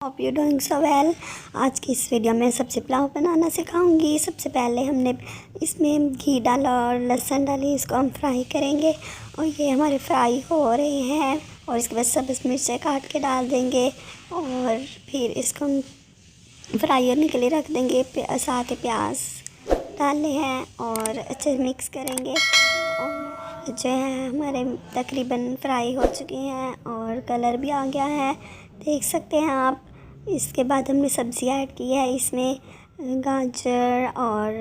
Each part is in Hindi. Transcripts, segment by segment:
Hope you doing so well. आज की इस वीडियो में सब्ज़ी पुलाव बनाना सिखाऊंगी। सबसे पहले हमने इसमें घी डाला और लहसुन डाली, इसको हम फ्राई करेंगे और ये हमारे फ्राई हो रहे हैं। और इसके बाद सब्ज़ मिर्चें काट के डाल देंगे और फिर इसको हम फ्राई होने के लिए रख देंगे। साथ ही प्याज डालने हैं और अच्छे से मिक्स करेंगे। और जो है हमारे तकरीबन फ्राई हो चुके हैं और कलर भी आ गया है, देख सकते हैं आप। इसके बाद हमने सब्ज़ी ऐड की है इसमें, गाजर और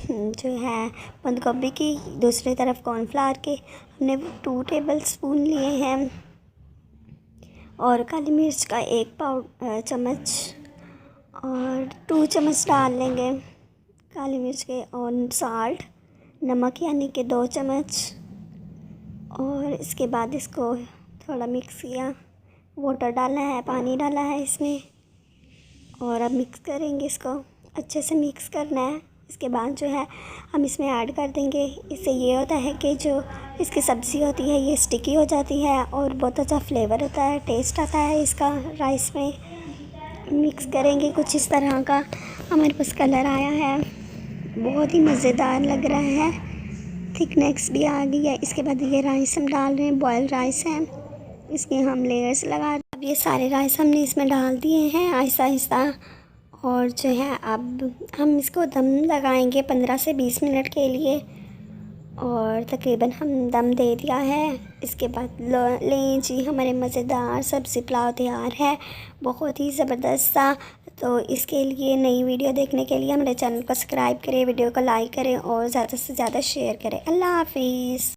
जो है बंद गोभी की। दूसरी तरफ कॉर्नफ्लावर के हमने 2 टेबलस्पून लिए हैं और काली मिर्च का 1 चम्मच और 2 चम्मच डाल लेंगे काली मिर्च के। और साल्ट, नमक यानी कि 2 चम्मच। और इसके बाद इसको थोड़ा मिक्स किया, वाटर डाला है, पानी डाला है इसमें और अब मिक्स करेंगे। इसको अच्छे से मिक्स करना है। इसके बाद जो है हम इसमें ऐड कर देंगे। इससे ये होता है कि जो इसकी सब्ज़ी होती है ये स्टिकी हो जाती है और बहुत अच्छा फ्लेवर होता है, टेस्ट आता है इसका राइस में। मिक्स करेंगे कुछ इस तरह का हमारे पास कलर आया है, बहुत ही मज़ेदार लग रहा है। थिकनेस भी आ गई है। इसके बाद ये राइस हम डाल रहे हैं, बॉयल राइस है, इसके हम लेयर्स लगा। अब ये सारे राइस हमने इसमें डाल दिए हैं आहिस्ता आहिस्ता। और जो है अब हम इसको दम लगाएंगे 15 से 20 मिनट के लिए और तकरीबन हम दम दे दिया है। इसके बाद लें जी, हमारे मज़ेदार सब्ज़ी पुलाव तैयार है, बहुत ही ज़बरदस्त सा। तो इसके लिए नई वीडियो देखने के लिए हमारे चैनल को सब्सक्राइब करें, वीडियो को लाइक करें और ज़्यादा से ज़्यादा शेयर करें। अल्लाह हाफिज़।